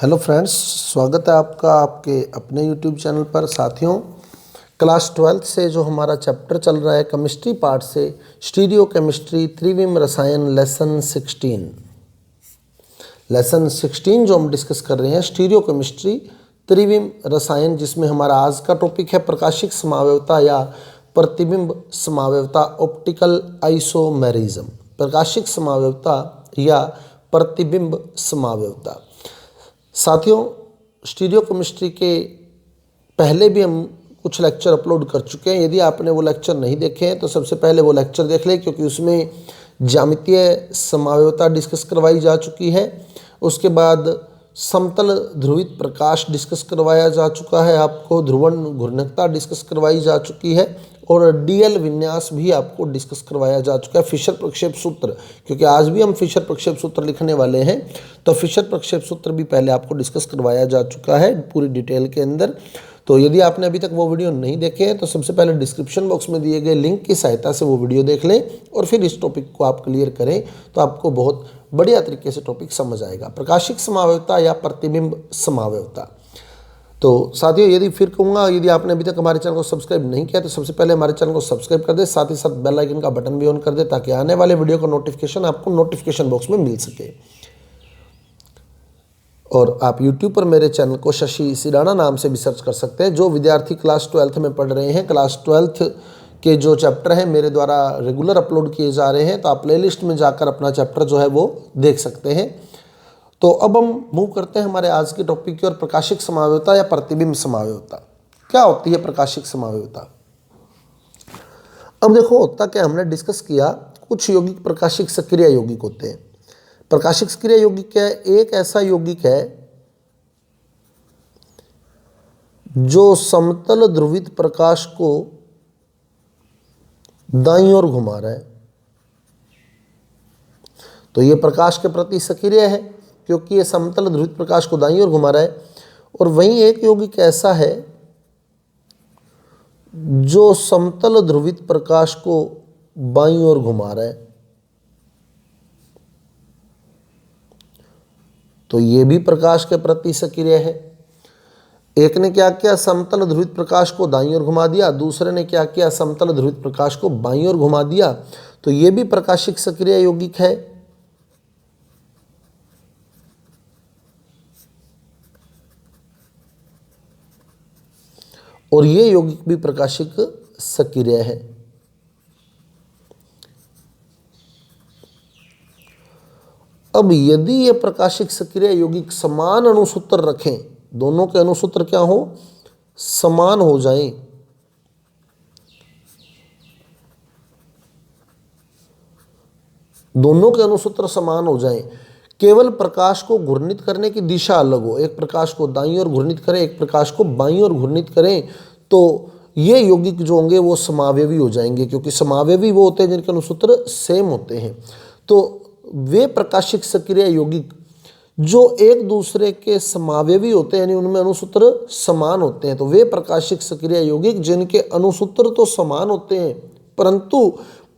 Hello friends, स्वागत है आपका आपके अपने यूट्यूब चैनल पर। साथियों, क्लास 12th से जो हमारा चैप्टर चल रहा है केमिस्ट्री पार्ट से, स्टीरियो केमिस्ट्री त्रिविम रसायन लेसन 16 जो हम डिस्कस कर रहे हैं स्टीरियो केमिस्ट्री त्रिविम रसायन, जिसमें हमारा आज का टॉपिक है प्रकाशिक समावयवता या प्रतिबिंब समावयवता, ऑप्टिकल आइसोमेरिज्म। प्रकाशिक समावयवता या प्रतिबिंब समावयवता। साथियों, स्टीरियो केमिस्ट्री के पहले भी हम कुछ लेक्चर अपलोड कर चुके हैं। यदि आपने वो लेक्चर नहीं देखे हैं तो सबसे पहले वो लेक्चर देख लें, क्योंकि उसमें ज्यामितीय समावयवता डिस्कस करवाई जा चुकी है। उसके बाद समतल ध्रुवित प्रकाश डिस्कस करवाया जा चुका है, आपको ध्रुवण घूर्णकता डिस्कस करवाई जा चुकी है, और डीएल विन्यास भी आपको डिस्कस करवाया जा चुका है। फिशर प्रक्षेप सूत्र, क्योंकि आज भी हम फिशर प्रक्षेप सूत्र लिखने वाले हैं, तो फिशर प्रक्षेप सूत्र भी पहले आपको डिस्कस करवाया जा चुका है पूरी डिटेल के अंदर। तो यदि आपने अभी तक वो वीडियो नहीं देखे हैं तो सबसे पहले डिस्क्रिप्शन बॉक्स में दिए गए लिंक की सहायता से वो वीडियो देख लें और फिर इस टॉपिक को आप क्लियर करें, तो आपको बहुत बढ़िया तरीके से टॉपिक समझ आएगा। प्रकाशिक समावयवता या प्रतिबिंब समावयवता। तो साथियों, यदि फिर कहूँगा, यदि आपने अभी तक हमारे चैनल को सब्सक्राइब नहीं किया तो सबसे पहले हमारे चैनल को सब्सक्राइब कर दे, साथ ही साथ बेल आइकन का बटन भी ऑन कर दे, ताकि आने वाले वीडियो का नोटिफिकेशन आपको नोटिफिकेशन बॉक्स में मिल सके। और आप YouTube पर मेरे चैनल को शशि सिराना नाम से भी सर्च कर सकते हैं। जो विद्यार्थी क्लास 12th में पढ़ रहे हैं, क्लास 12th के जो चैप्टर हैं मेरे द्वारा रेगुलर अपलोड किए जा रहे हैं, तो आप प्लेलिस्ट में जाकर अपना चैप्टर जो है वो देख सकते हैं। तो अब हम मूव करते हैं हमारे आज के टॉपिक की ओर, प्रकाशिक समावयवता या प्रतिबिंब समावयवता। क्या होती है प्रकाशिक समावयवता? अब देखो, होता क्या, हमने डिस्कस किया कुछ यौगिक प्रकाशिक सक्रिय यौगिक होते हैं। प्रकाशिक सक्रिय यौगिक क्या है? एक ऐसा यौगिक है जो समतल ध्रुवित प्रकाश को दाईं ओर घुमा रहा है, तो ये प्रकाश के प्रति सक्रिय है क्योंकि ये समतल ध्रुवित प्रकाश को दाईं ओर घुमा रहा है। और वहीं एक यौगिक ऐसा है जो समतल ध्रुवित प्रकाश को बाईं ओर घुमा रहा है, तो ये भी प्रकाश के प्रति सक्रिय है। एक ने क्या किया, समतल ध्रुवित प्रकाश को दाईं ओर घुमा दिया, दूसरे ने क्या किया, समतल ध्रुवित प्रकाश को बाईं ओर घुमा दिया, तो ये भी प्रकाशिक सक्रिय यौगिक है। और ये यौगिक भी प्रकाशिक सक्रिय है। अब यदि ये प्रकाशिक सक्रिय यौगिक समान अणुसूत्र रखें, दोनों के अणुसूत्र क्या हो, समान हो जाएं, दोनों के अणुसूत्र समान हो जाएं, केवल प्रकाश को घूर्णित करने की दिशा अलग हो, एक प्रकाश को दाईं ओर घूर्णित करें, एक प्रकाश को बाईं ओर घूर्णित करें, तो ये यौगिक जो होंगे वो समावयवी हो जाएंगे, क्योंकि समावयवी वो होते हैं जिनके अणुसूत्र सेम होते हैं। तो वे प्रकाशिक सक्रिय यौगिक जो एक दूसरे के समावयवी होते हैं, यानी उनमें अणुसूत्र समान होते हैं, तो वे प्रकाशिक सक्रिय यौगिक जिनके अणुसूत्र तो समान होते हैं परंतु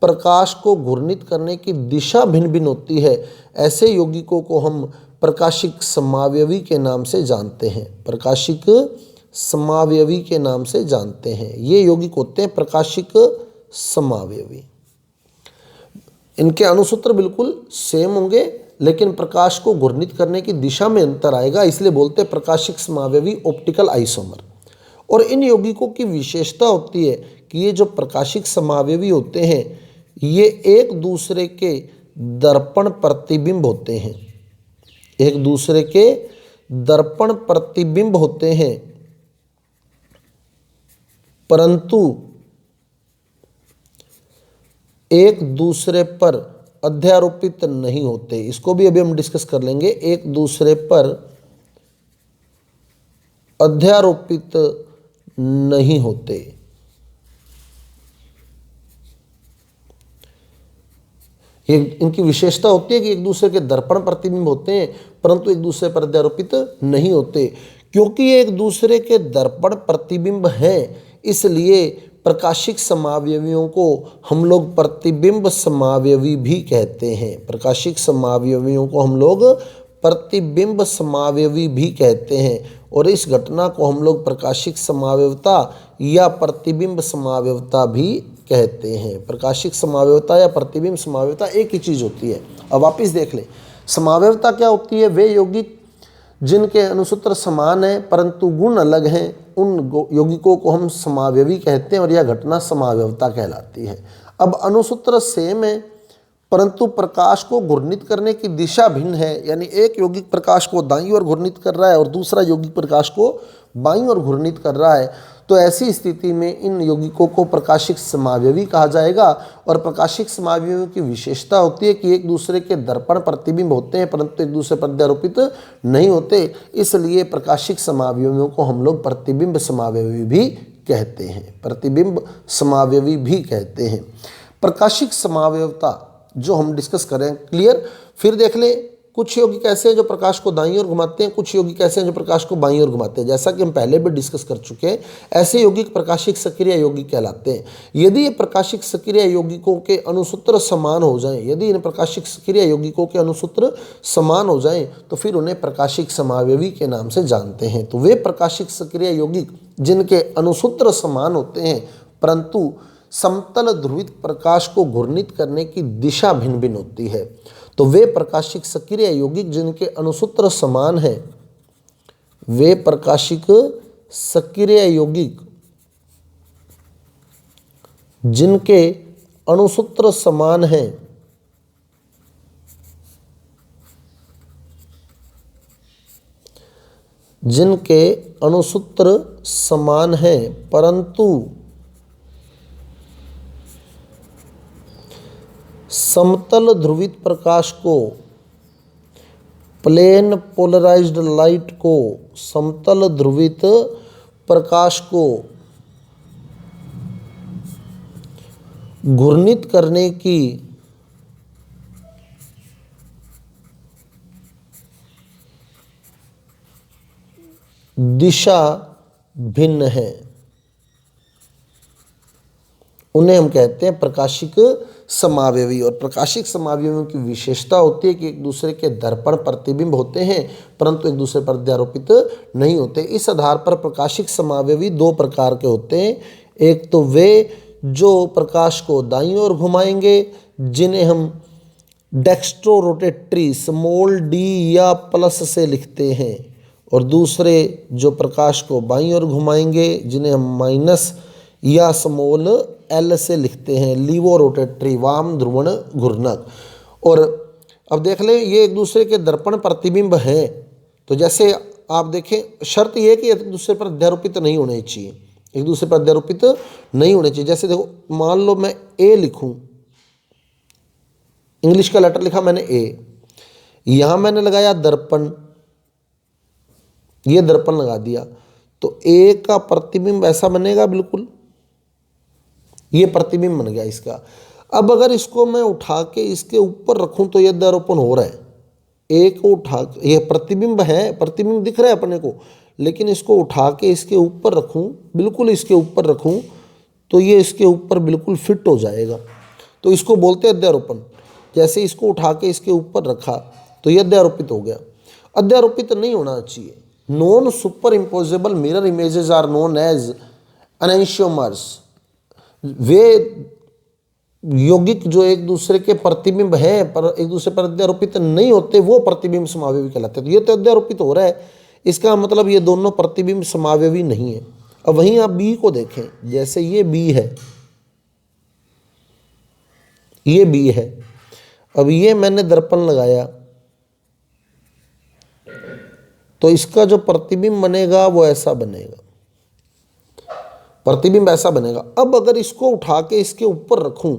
प्रकाश को घूर्णित करने की दिशा भिन्न भिन्न होती है, ऐसे यौगिकों को हम प्रकाशिक समावयवी के नाम से जानते हैं। प्रकाशिक समावयवी के नाम से जानते हैं। ये यौगिक होते हैं प्रकाशिक समावयवी। इनके अणुसूत्र बिल्कुल सेम होंगे, लेकिन प्रकाश को घूर्णित करने की दिशा में अंतर आएगा, इसलिए बोलते हैं प्रकाशिक समावयवी, ऑप्टिकल आइसोमर। और इन यौगिकों की विशेषता होती है कि ये जो प्रकाशिक समावयवी होते हैं ये एक दूसरे के दर्पण प्रतिबिंब होते हैं, एक दूसरे के दर्पण प्रतिबिंब होते हैं, परंतु एक दूसरे पर अध्यारोपित नहीं होते। इसको भी अभी हम डिस्कस कर लेंगे। एक दूसरे पर अध्यारोपित नहीं होते। ये इनकी विशेषता होती है कि एक दूसरे के दर्पण प्रतिबिंब होते हैं परंतु एक दूसरे पर अध्यारोपित नहीं होते। क्योंकि एक दूसरे के दर्पण प्रतिबिंब हैं, इसलिए प्रकाशिक समावयवियों को हम लोग प्रतिबिंब समावयवी भी कहते हैं। प्रकाशिक समावयवियों को हम लोग प्रतिबिंब समावयवी भी कहते हैं। और इस घटना को हम लोग प्रकाशिक समावयवता या प्रतिबिंब समावयवता भी कहते हैं। प्रकाशिक समावयवता या प्रतिबिंब समावयवता एक ही चीज़ होती है। अब वापिस देख लें, समावयवता क्या होती है? वे यौगिक जिनके अणुसूत्र समान हैं परंतु गुण अलग हैं, उन यौगिकों को हम समावयवी कहते हैं और यह घटना समावयवता कहलाती है। अब अणुसूत्र सेम है परंतु प्रकाश को घूर्णित करने की दिशा भिन्न है, यानी एक यौगिक प्रकाश को दाईं ओर घूर्णित कर रहा है और दूसरा यौगिक प्रकाश को बाईं ओर घूर्णित कर रहा है, तो ऐसी स्थिति में इन यौगिकों को प्रकाशिक समावयवी कहा जाएगा। और प्रकाशिक समावयवी की विशेषता होती है कि एक दूसरे के दर्पण प्रतिबिंब होते हैं परंतु एक दूसरे पर अध्यारोपित नहीं होते, इसलिए प्रकाशिक समावयवियों को हम लोग प्रतिबिंब समावयवी भी कहते हैं। प्रतिबिंब समावयवी भी कहते हैं। प्रकाशिक समावयवता जो हम डिस्कस करें, क्लियर। फिर देख ले, कुछ यौगिक ऐसे हैं जो प्रकाश को दाईं ओर घुमाते हैं, कुछ यौगिक ऐसे हैं जो प्रकाश को बाईं ओर घुमाते हैं। जैसा कि हम पहले भी डिस्कस कर चुके हैं, ऐसे यौगिक प्रकाशिक सक्रिय यौगिक कहलाते हैं। यदि ये प्रकाशिक सक्रिय यौगिकों के अणुसूत्र समान हो जाएं, यदि इन प्रकाशिक सक्रिय यौगिकों के अणुसूत्र समान हो जाएं, तो फिर उन्हें प्रकाशिक समावयवी के नाम से जानते हैं। तो वे प्रकाशिक सक्रिय यौगिक जिनके अणुसूत्र समान होते हैं परंतु समतल ध्रुवित प्रकाश को घूर्णित करने की दिशा भिन्न भिन्न होती है, तो वे प्रकाशिक सक्रिय यौगिक जिनके अणुसूत्र समान हैं, वे प्रकाशिक सक्रिय यौगिक जिनके अणुसूत्र समान हैं, जिनके अणुसूत्र समान हैं परंतु समतल ध्रुवित प्रकाश को, प्लेन पोलराइज्ड लाइट को, समतल ध्रुवित प्रकाश को घूर्णित करने की दिशा भिन्न है, उन्हें हम कहते हैं प्रकाशिक समावयवी। और प्रकाशिक समावयवियों की विशेषता होती है कि एक दूसरे के दर्पण प्रतिबिंब होते हैं परंतु एक दूसरे पर अध्यारोपित नहीं होते। इस आधार पर प्रकाशिक समावयवी दो प्रकार के होते हैं। एक तो वे जो प्रकाश को दाईं ओर घुमाएंगे, जिन्हें हम डेक्स्ट्रो रोटेटरी स्मॉल डी या प्लस से लिखते हैं, और दूसरे जो प्रकाश को बाईं ओर घुमाएंगे, जिन्हें हम माइनस या स्मॉल एल से लिखते हैं, लीवो रोटेटरी वाम ध्रुवण घूर्णक। और अब देख लें, ये एक दूसरे के दर्पण प्रतिबिंब हैं। तो जैसे आप देखें, शर्त ये है कि एक दूसरे पर अध्यारोपित नहीं होने चाहिए, एक दूसरे पर अध्यारोपित नहीं होने चाहिए। जैसे देखो, मान लो मैं ए लिखूं, इंग्लिश का लेटर लिखा मैंने ए, यहां मैंने लगाया दर्पण, ये दर्पण लगा दिया, तो ए का प्रतिबिंब ऐसा बनेगा, बिल्कुल ये प्रतिबिंब बन गया इसका। अब अगर इसको मैं उठा के इसके ऊपर रखूं तो ये अध्यारोपण हो रहा है। ए को उठा, ये प्रतिबिंब है, प्रतिबिंब दिख रहा है अपने को, लेकिन इसको उठा के इसके ऊपर रखूं, बिल्कुल इसके ऊपर रखूं, तो ये इसके ऊपर बिल्कुल फिट हो जाएगा, तो इसको बोलते हैं अध्यारोपण। जैसे इसको उठा के इसके ऊपर रखा तो ये अध्यारोपित हो गया। अध्यारोपित नहीं होना चाहिए। Non superimposable mirror images are known as enantiomers. वे यौगिक जो एक दूसरे के प्रतिबिंब हैं पर एक दूसरे पर अध्यारोपित नहीं होते, वो प्रतिबिंब समावयवी कहलाते हैं। तो ये तो अध्यारोपित हो रहा है, इसका मतलब ये दोनों प्रतिबिंब समावयवी नहीं है। अब वहीं आप बी को देखें, जैसे ये बी है, ये बी है, अब ये मैंने दर्पण लगाया तो इसका जो प्रतिबिंब बनेगा वो ऐसा बनेगा, प्रतिबिंब ऐसा बनेगा। अब अगर इसको उठा के इसके ऊपर रखूं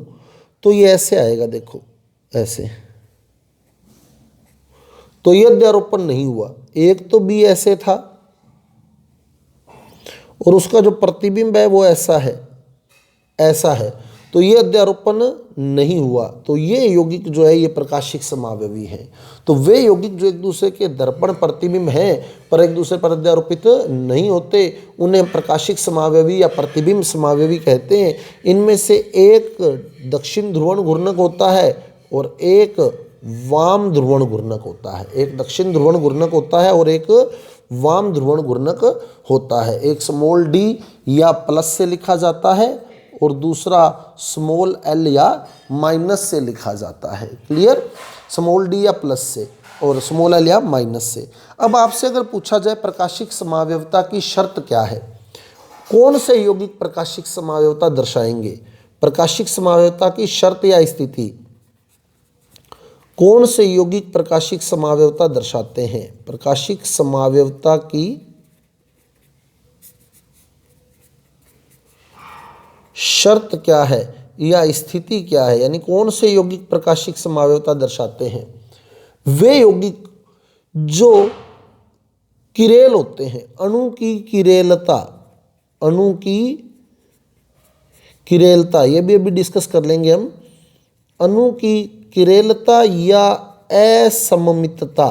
तो ये ऐसे आएगा, देखो ऐसे, तो ये अध्यारोपण नहीं हुआ। एक तो बी ऐसे था और उसका जो प्रतिबिंब है वो ऐसा है, ऐसा है, तो ये अध्यारोपण नहीं हुआ। तो ये यौगिक जो है ये प्रकाशिक समावयवी है। तो वे यौगिक जो एक दूसरे के दर्पण प्रतिबिंब हैं पर एक दूसरे पर अध्यारोपित नहीं होते, उन्हें प्रकाशिक समावयवी या प्रतिबिंब समावयवी कहते हैं। इनमें से एक दक्षिण ध्रुवण घूर्णक होता है और एक वाम ध्रुवण घूर्णक होता है। एक दक्षिण ध्रुवण घूर्णक होता है और एक वाम ध्रुवण घूर्णक होता है। एक स्मॉल डी या प्लस से लिखा जाता है और दूसरा स्मॉल एल या माइनस से लिखा जाता है। क्लियर? स्मॉल डी या प्लस से और स्मॉल एल या माइनस से। अब आपसे अगर पूछा जाए प्रकाशिक समावयवता की शर्त क्या है, कौन से यौगिक प्रकाशिक समावयवता दर्शाएंगे? प्रकाशिक समावयवता की शर्त या स्थिति, कौन से यौगिक प्रकाशिक समावयवता दर्शाते हैं? प्रकाशिक समावयवता की शर्त क्या है या स्थिति क्या है, यानी कौन से यौगिक प्रकाशिक समावयवता दर्शाते हैं? वे यौगिक जो किरेल होते हैं, अणु की किरेलता, अणु की किरेलता, ये भी अभी डिस्कस कर लेंगे हम। अणु की किरेलता या असममितता,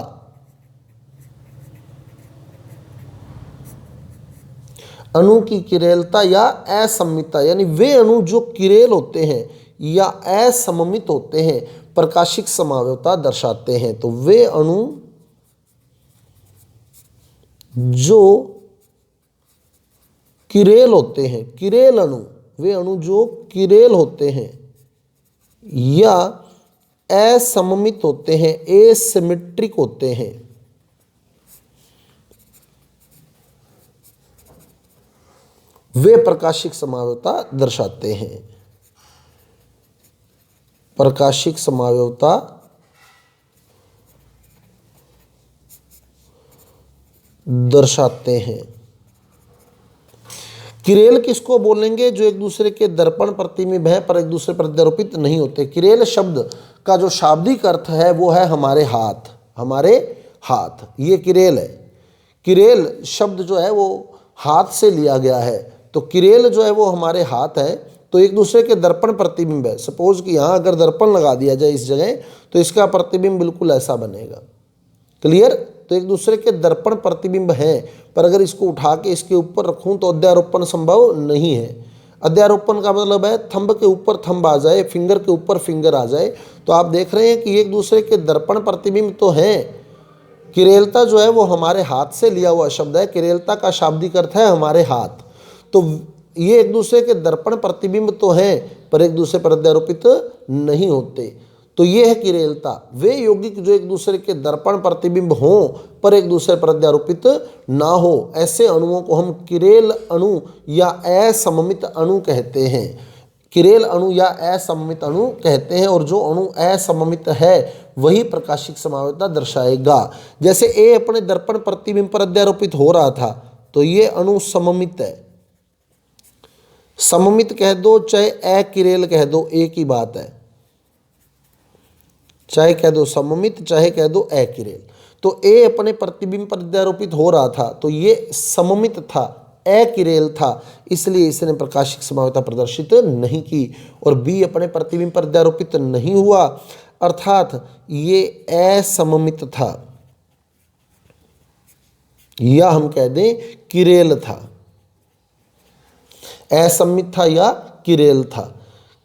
अणु की किरेलता या असममितता, यानी वे अणु जो किरेल होते हैं या असममित होते हैं प्रकाशिक समावयवता दर्शाते हैं। तो वे अणु जो किरेल होते हैं, किरेल अणु, वे अणु जो किरेल होते हैं या असममित होते हैं, एसिमेट्रिक होते हैं, वे प्रकाशिक समावयवता दर्शाते हैं। प्रकाशिक समावयवता दर्शाते हैं। किरेल किसको बोलेंगे? जो एक दूसरे के दर्पण प्रतिबिंब है पर एक दूसरे पर अध्यारोपित नहीं होते। किरेल शब्द का जो शाब्दिक अर्थ है वो है हमारे हाथ, हमारे हाथ, ये किरेल है। किरेल शब्द जो है वो हाथ से लिया गया है, तो किरेल जो है वो हमारे हाथ है। तो एक दूसरे के दर्पण प्रतिबिंब है। सपोज कि यहाँ अगर दर्पण लगा दिया जाए इस जगह, तो इसका प्रतिबिंब बिल्कुल ऐसा बनेगा। क्लियर? तो एक दूसरे के दर्पण प्रतिबिंब हैं, पर अगर इसको उठा के इसके ऊपर रखूं तो अध्यारोपण संभव नहीं है। अध्यारोपण का मतलब है थंब के ऊपर थंब आ जाए, फिंगर के ऊपर फिंगर आ जाए। तो आप देख रहे हैं कि एक दूसरे के दर्पण प्रतिबिंब तो हैं। किरेलता जो है वो हमारे हाथ से लिया हुआ शब्द है। किरेलता का शाब्दिक अर्थ है हमारे हाथ। तो ये एक दूसरे के दर्पण प्रतिबिंब तो हैं पर एक दूसरे पर अध्यारोपित नहीं होते। तो ये है किरेलता। वे यौगिक जो एक दूसरे के दर्पण प्रतिबिंब हों पर एक दूसरे पर अध्यारोपित ना हो, ऐसे अणुओं को हम किरेल अणु या असममित अणु कहते हैं। किरेल अणु या असममित अणु कहते हैं। और जो अणु असममित है वही प्रकाशिक समावयवता दर्शाएगा। जैसे ए अपने दर्पण प्रतिबिंब पर अध्यारोपित हो रहा था, तो ये अणु सममित है। सममित कह दो चाहे अकिरेल कह दो, एक ही बात है। चाहे कह दो सममित, चाहे कह दो अकिरेल। तो ए अपने प्रतिबिंब पर अध्यारोपित हो रहा था, तो ये सममित था, अकिरेल था, इसलिए इसने प्रकाशिक समावयवता प्रदर्शित नहीं की। और बी अपने प्रतिबिंब पर अध्यारोपित नहीं हुआ, अर्थात ये असममित था, या हम कह दें किरेल था। असममित था या किरेल था।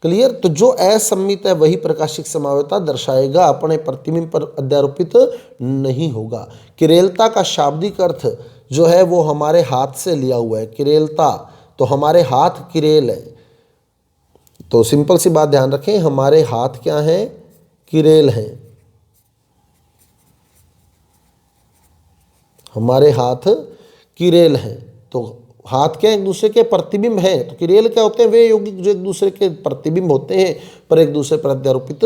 क्लियर? तो जो असममित है वही प्रकाशिक समावयवता दर्शाएगा, अपने प्रतिबिंब पर अध्यारोपित नहीं होगा। किरेलता का शाब्दिक अर्थ जो है वो हमारे हाथ से लिया हुआ है। किरेलता, तो हमारे हाथ किरेल है। तो सिंपल सी बात ध्यान रखें, हमारे हाथ क्या हैं? किरेल हैं। हमारे हाथ किरेल हैं। तो हाथ क्या एक दूसरे के प्रतिबिंब हैं। तो किरेल क्या होते हैं? वे यौगिक जो एक दूसरे के प्रतिबिंब होते हैं पर एक दूसरे पर अध्यारोपित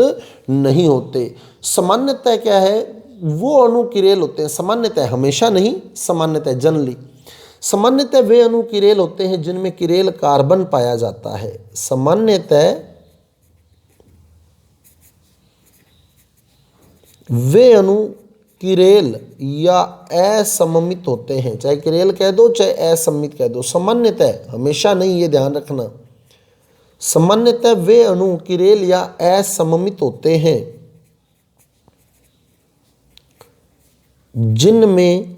नहीं होते। सामान्यतः क्या है? वो अणु किरेल होते हैं। सामान्यतः, हमेशा नहीं, सामान्यतः, जनरली सामान्यतः वे अणु किरेल होते हैं जिनमें किरेल कार्बन पाया जाता है। सामान्यतः वे अणु किरेल या असममित होते हैं। चाहे किरेल कह दो चाहे असममित कह दो, सामान्यतः, हमेशा नहीं, ये ध्यान रखना। सामान्यतः वे अणु किरेल या असममित होते हैं जिनमें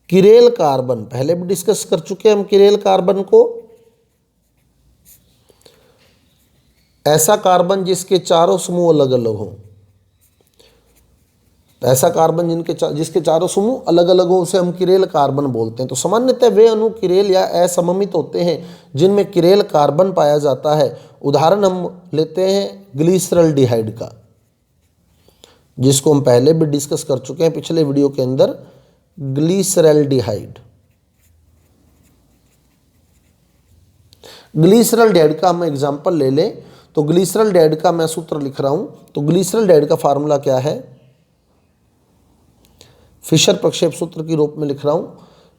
किरेल कार्बन, पहले भी डिस्कस कर चुके हम किरेल कार्बन को, ऐसा कार्बन जिसके चारों समूह अलग अलग हों, ऐसा कार्बन जिसके चारों समूह अलग अलग हो उसे हम किरेल कार्बन बोलते हैं। तो सामान्यतः वे अणु किरेल या असममित होते हैं जिनमें किरेल कार्बन पाया जाता है। उदाहरण हम लेते हैं ग्लिसरॉल्डिहाइड का, जिसको हम पहले भी डिस्कस कर चुके हैं पिछले वीडियो के अंदर। ग्लिसरॉल्डिहाइड का हम एग्जाम्पल ले लें तो ग्लिसरॉल्डिहाइड का मैं सूत्र लिख रहा हूं। तो ग्लिसरॉल्डिहाइड का फार्मूला क्या है, फिशर प्रक्षेप सूत्र के रूप में लिख रहा हूं।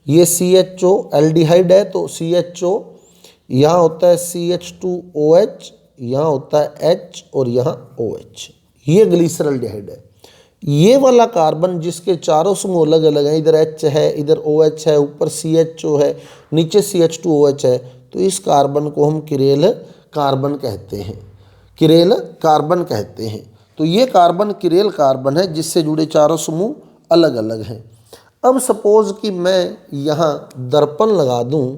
ये CHO एल्डिहाइड है, तो CHO यहाँ होता है CH2OH, यहाँ होता है H और यहाँ OH, ये ग्लिसरॉल्डिहाइड है। ये वाला कार्बन जिसके चारों समूह अलग अलग हैं, इधर H है, इधर OH है, ऊपर CHO है, नीचे CH2OH है, तो इस कार्बन को हम किरेल कार्बन कहते हैं। किरेल कार्बन कहते हैं। तो ये कार्बन किरेल कार्बन है जिससे जुड़े चारों समूह अलग अलग हैं। अब सपोज कि मैं यहाँ दर्पण लगा दूं,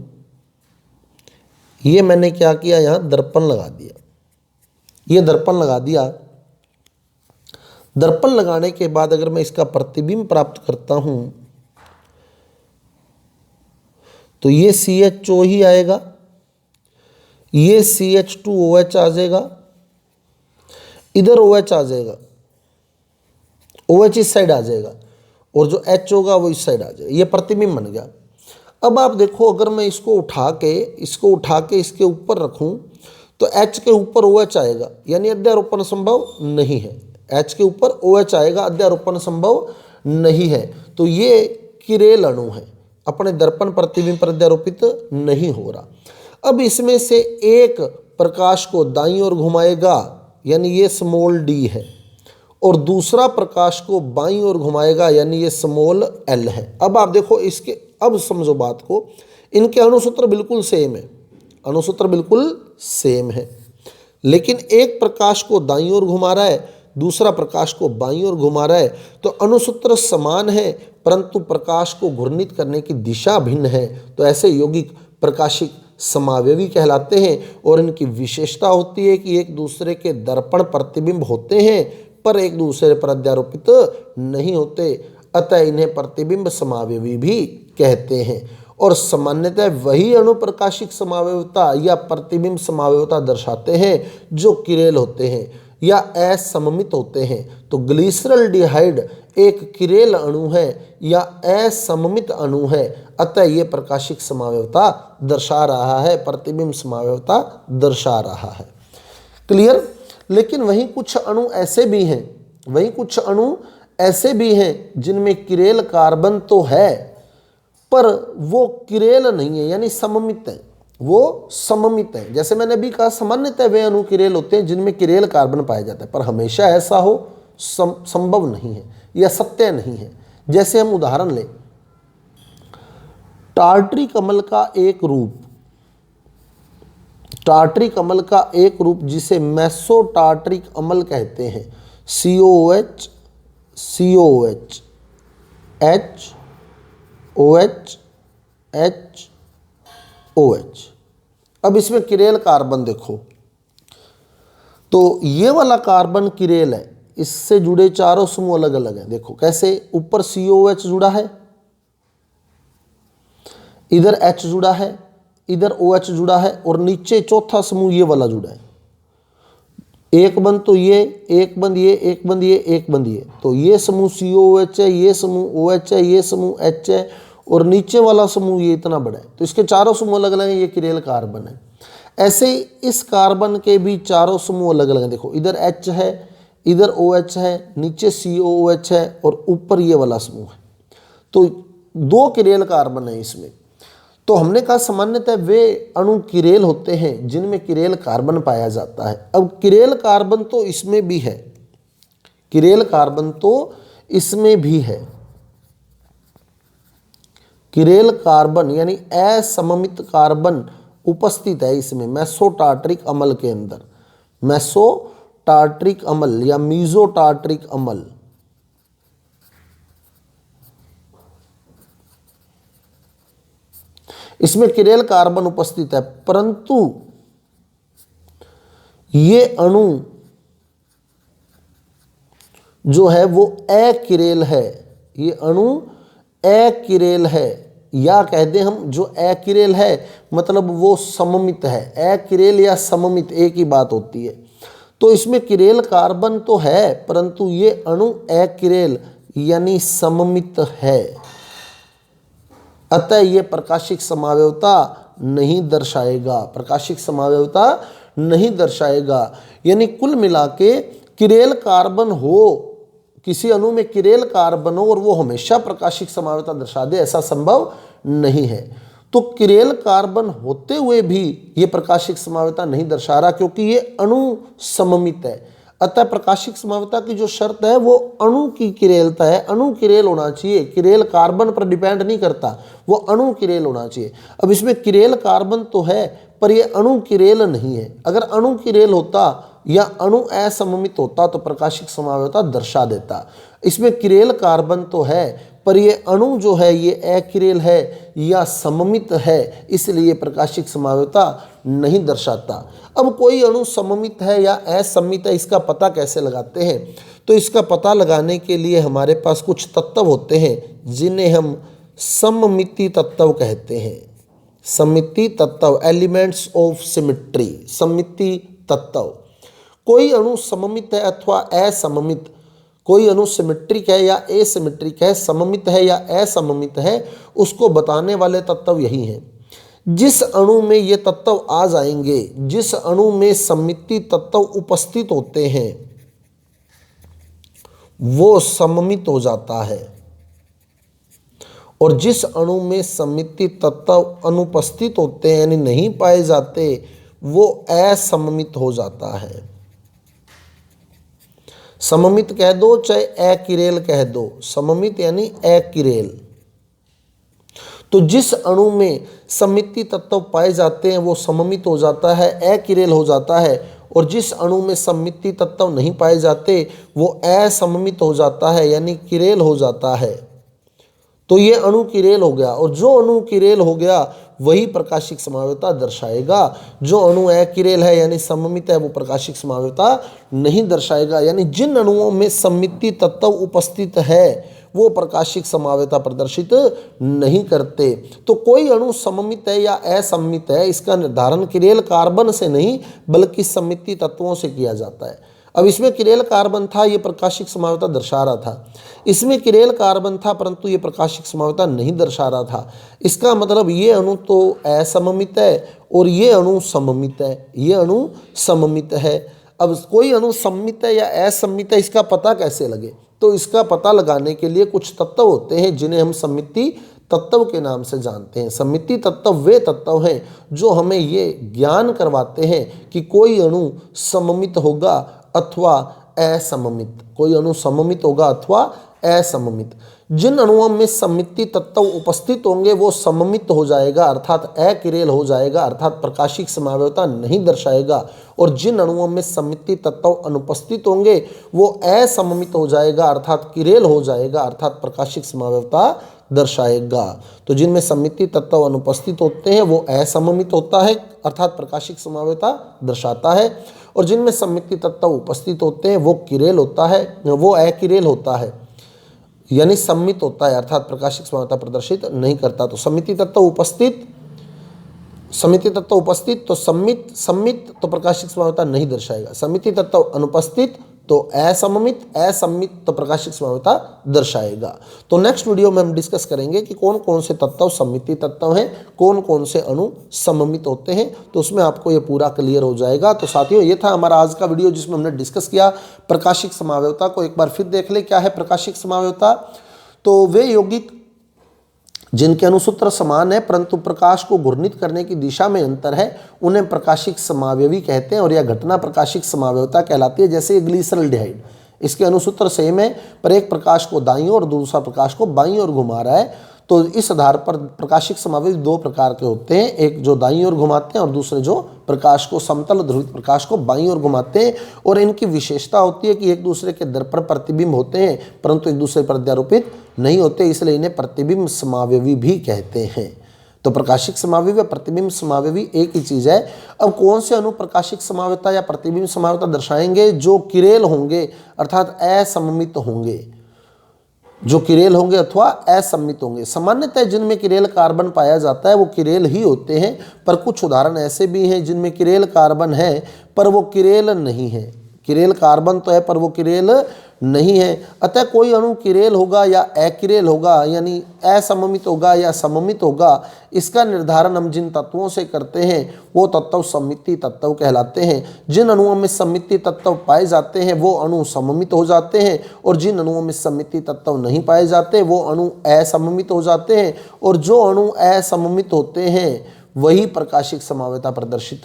ये मैंने क्या किया, यहाँ दर्पण लगा दिया। ये दर्पण लगा दिया। दर्पण लगाने के बाद अगर मैं इसका प्रतिबिंब प्राप्त करता हूं तो ये CHO ही आएगा, ये CH2OH आ जाएगा, इधर OH आ जाएगा, OH इस साइड आ जाएगा और जो H होगा वो इस साइड आ जाएगा। ये प्रतिबिंब बन गया। अब आप देखो, अगर मैं इसको उठा के इसके ऊपर रखूं तो H के ऊपर OH आएगा, यानी अध्यारोपण संभव नहीं है। H के ऊपर OH आएगा, अध्यारोपण संभव नहीं है। तो ये किरेल अणु है, अपने दर्पण प्रतिबिंब पर अध्यारोपित नहीं हो रहा। अब इसमें से एक प्रकाश को दाईं ओर घुमाएगा, यानी ये स्मॉल d है, और दूसरा प्रकाश को बाईं ओर घुमाएगा, यानी ये स्मॉल l है। अब आप देखो इसके, अब समझो बात को, इनके अणुसूत्र बिल्कुल सेम है, अणुसूत्र बिल्कुल सेम है, लेकिन एक प्रकाश को दाईं ओर घुमा रहा है, दूसरा प्रकाश को बाईं ओर घुमा रहा है। तो अणुसूत्र समान है परंतु प्रकाश को घूर्णित करने की दिशा भिन्न है। तो ऐसे यौगिक प्रकाशिक समावयवी कहलाते हैं और इनकी विशेषता होती है कि एक दूसरे के दर्पण प्रतिबिंब होते हैं पर एक दूसरे पर अध्यारोपित नहीं होते, अतः इन्हें प्रतिबिंब समावयवी भी कहते हैं। और सामान्यतः वही अणु प्रकाशिक समावयवता या प्रतिबिंब समावयवता दर्शाते हैं जो किरेल होते हैं या असममित होते हैं। तो ग्लिसरॉल्डिहाइड एक किरेल अणु है या असममित अणु है, अतः ये प्रकाशिक समावयवता दर्शा रहा है, प्रतिबिंब समावयवता दर्शा रहा है। क्लियर। लेकिन वहीं कुछ अणु ऐसे भी हैं जिनमें किरेल कार्बन तो है पर वो किरेल नहीं है, यानी सममित है, वो सममित है। जैसे मैंने अभी कहा, सामान्यतः वे अणु किरेल होते हैं जिनमें किरेल कार्बन पाया जाता है, पर हमेशा ऐसा हो संभव नहीं है या सत्य नहीं है। जैसे हम उदाहरण लें, टार्टरी कमल का एक रूप जिसे मेसोटार्टरिक अम्ल कहते हैं, COOH COOH H OH H OH। अब इसमें किरेल कार्बन देखो, तो ये वाला कार्बन किरेल है, इससे जुड़े चारों समूह अलग अलग हैं। देखो कैसे, ऊपर COOH जुड़ा है, इधर H जुड़ा है, इधर OH जुड़ा है और नीचे चौथा समूह ये वाला जुड़ा है। एक बंद तो ये, एक बंद ये, एक बंद ये, एक बंद ये, तो ये समूह COOH है, ये समूह OH है, ये समूह H है और नीचे वाला समूह ये इतना बड़ा है। तो इसके चारों समूह अलग अलग हैं, ये किरेल कार्बन है। ऐसे ही इस कार्बन के भी चारों समूह अलग अलग हैं। देखो इधर H है, इधर OH है, नीचे COOH है और ऊपर ये वाला समूह है। तो दो किरेल कार्बन है इसमें। तो हमने कहा सामान्यतः वे अणु किरेल होते हैं जिनमें किरेल कार्बन पाया जाता है। अब किरेल कार्बन तो इसमें भी है, किरेल कार्बन तो इसमें भी है। किरेल कार्बन यानी असममित कार्बन उपस्थित है इसमें मेसोटार्टरिक अम्ल के अंदर, मेसोटार्टरिक अम्ल या मीसोटार्टरिक अम्ल। इसमें किरेल कार्बन उपस्थित है, परंतु ये अणु जो है वो अकिरेल है, ये अणु अकिरेल है, या कह दें हम जो अकिरेल है मतलब वो सममित है। अकिरेल या सममित एक ही बात होती है। तो इसमें किरेल कार्बन तो है परंतु ये अणु अकिरेल यानी सममित है, अतः ये प्रकाशिक समावयवता नहीं दर्शाएगा, प्रकाशिक समावयवता नहीं दर्शाएगा। यानी कुल मिला के किरेल कार्बन हो, किसी अणु में किरेल कार्बन हो और वो हमेशा प्रकाशिक समावयवता दर्शा दे, ऐसा संभव नहीं है। तो किरेल कार्बन होते हुए भी ये प्रकाशिक समावयवता नहीं दर्शा रहा क्योंकि ये अणु सममित है। अतः प्रकाशिक समावयवता की जो शर्त है वो अणु की किरेलता है, अणु किरेल होना चाहिए, किरेल कार्बन पर डिपेंड नहीं करता, वो अणु किरेल होना चाहिए। अब इसमें किरेल कार्बन तो है पर ये अणु किरेल नहीं है। अगर अणु किरेल होता या अणु असममित होता तो प्रकाशिक समावयवता दर्शा देता। इसमें किरेल कार्बन तो है पर ये अणु जो है ये अकिरेल है या सममित है, इसलिए प्रकाशिक समावयवता नहीं दर्शाता। अब कोई अणु सममित है या असममित है, इसका पता कैसे लगाते हैं? तो इसका पता लगाने के लिए हमारे पास कुछ तत्व होते हैं जिन्हें हम सममिति तत्व कहते हैं। सममिति तत्व, एलिमेंट्स ऑफ सिमेट्री, सममिति तत्व। कोई अणु सममित है अथवा असममित, कोई अणु सिमेट्रिक है या एसिमेट्रिक है, सममित है या असममित है, उसको बताने वाले तत्व यही हैं। जिस अणु में ये तत्व आ जाएंगे, जिस अणु में सममिति तत्व उपस्थित होते हैं वो सममित हो जाता है, और जिस अणु में सममिति तत्व अनुपस्थित होते हैं यानी नहीं पाए जाते वो असममित हो जाता है। सममित कह दो चाहे अकिरेल कह दो, सममित यानी अकिरेल। तो जिस अणु में सममिति तत्व पाए जाते हैं वो सममित हो जाता है, अकिरेल हो जाता है, और जिस अणु में सममिति तत्व नहीं पाए जाते वो असममित हो जाता है यानी किरेल हो जाता है। तो ये अणु किरेल हो गया, और जो अणु किरेल हो गया वही प्रकाशिक समावयवता दर्शाएगा। जो अणु अकिरेल है यानी सममित है वो प्रकाशिक समावयवता नहीं दर्शाएगा। यानी जिन अणुओं में सममिति तत्व उपस्थित है वो प्रकाशिक समावयवता प्रदर्शित नहीं करते। तो कोई अणु सममित है या असममित है इसका निर्धारण किरेल कार्बन से नहीं बल्कि सममिति तत्वों से किया जाता है। अब इसमें किरेल कार्बन था, ये प्रकाशिक समावयवता दर्शा रहा था। इसमें किरेल कार्बन था परंतु ये प्रकाशिक समावयवता नहीं दर्शा रहा था। इसका मतलब ये अणु तो असममित है और ये अणु सममित है, ये अणु सममित है। अब कोई अणु सममित है या असममित है इसका पता कैसे लगे? तो इसका पता लगाने के लिए कुछ तत्व होते हैं जिन्हें हम सममिति तत्व के नाम से जानते हैं। सममिति तत्व वे तत्व हैं जो हमें ये ज्ञान करवाते हैं कि कोई अणु सममित होगा अथवा असममित, कोई अणु सममित होगा अथवा असममित। जिन अणुओं में सममिति तत्व उपस्थित होंगे वो सममित हो जाएगा अर्थात अकिरेल हो जाएगा अर्थात प्रकाशिक समावयवता नहीं दर्शाएगा, और जिन अणुओं में सममिति तत्व अनुपस्थित होंगे वो असममित हो जाएगा अर्थात किरेल हो जाएगा अर्थात प्रकाशिक समावयवता दर्शाएगा। तो जिनमें सममिति तत्व अनुपस्थित होते हैं वो असममित होता है अर्थात प्रकाशिक समावयवता दर्शाता है, और जिनमें सममिति तत्व उपस्थित होते हैं वो किरेल होता है, वो अकिरेल होता है यानी सम्मित होता है अर्थात प्रकाशिक समावयवता प्रदर्शित नहीं करता। तो सममिति तत्व उपस्थित, सममिति तत्व उपस्थित तो सम्मित, सम्मित तो प्रकाशिक समावयवता नहीं दर्शाएगा। सममिति तत्व अनुपस्थित तो असममित, असम्मित तो प्रकाशिक समावयवता दर्शाएगा। तो नेक्स्ट वीडियो में हम डिस्कस करेंगे कि कौन कौन से तत्व सममिति तत्व हैं, कौन कौन से अणु सममित होते हैं, तो उसमें आपको ये पूरा क्लियर हो जाएगा। तो साथियों ये था हमारा आज का वीडियो जिसमें हमने डिस्कस किया प्रकाशिक समावयवता को। एक बार फिर देख ले क्या है प्रकाशिक समावयवता। तो वे यौगिक जिनके अणुसूत्र समान है परंतु प्रकाश को घूर्णित करने की दिशा में अंतर है उन्हें प्रकाशिक समावयवी कहते हैं, और यह घटना प्रकाशिक समावयवता कहलाती है। जैसे ग्लिसरॉल्डिहाइड, इसके अणुसूत्र सेम है पर एक प्रकाश को दाईं ओर और दूसरा प्रकाश को बाईं ओर घुमा रहा है। तो इस आधार पर प्रकाशिक समावयवी दो प्रकार के होते हैं, एक जो दाईं ओर घुमाते हैं और दूसरे जो प्रकाश को समतल ध्रुवित प्रकाश को बाईं ओर घुमाते हैं। और इनकी विशेषता होती है कि एक दूसरे के दर्पण प्रतिबिंब होते हैं परंतु एक दूसरे पर अध्यारोपित नहीं होते, इसलिए इन्हें प्रतिबिंब समावयवी भी कहते हैं। तो प्रकाशिक समावयवी व प्रतिबिंब समावयवी एक ही चीज है। अब कौन से अणु प्रकाशिक समावयवता या प्रतिबिंब समावयवता दर्शाएंगे? जो किरेल होंगे अर्थात असममित होंगे, जो किरेल होंगे अथवा असममित होंगे। सामान्यतः जिनमें किरेल कार्बन पाया जाता है वो किरेल ही होते हैं, पर कुछ उदाहरण ऐसे भी हैं जिनमें किरेल कार्बन है पर वो किरेल नहीं है। किरेल कार्बन तो है पर वो किरेल नहीं है। अतः कोई अणु किरेल होगा या अकिरेल होगा, यानी असममित होगा या सममित होगा, इसका निर्धारण हम जिन तत्वों से करते हैं वो तत्व सममिति तत्व कहलाते हैं। जिन अणुओं में सममिति तत्व पाए जाते हैं वो अणु सममित हो जाते हैं, और जिन अणुओं में सममिति तत्व नहीं पाए जाते वो अणु असममित हो जाते हैं, और जो अणु असममित होते हैं वही प्रकाशिक समावयवता प्रदर्शित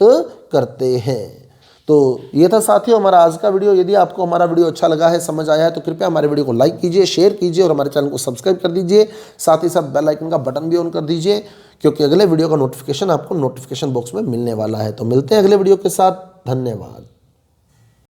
करते हैं। तो ये था साथियों हमारा आज का वीडियो। यदि आपको हमारा वीडियो अच्छा लगा है, समझ आया है, तो कृपया हमारे वीडियो को लाइक कीजिए, शेयर कीजिए और हमारे चैनल को सब्सक्राइब कर दीजिए। साथ ही साथ बेल आइकन का बटन भी ऑन कर दीजिए, क्योंकि अगले वीडियो का नोटिफिकेशन आपको नोटिफिकेशन बॉक्स में मिलने वाला है। तो मिलते हैं अगले वीडियो के साथ। धन्यवाद।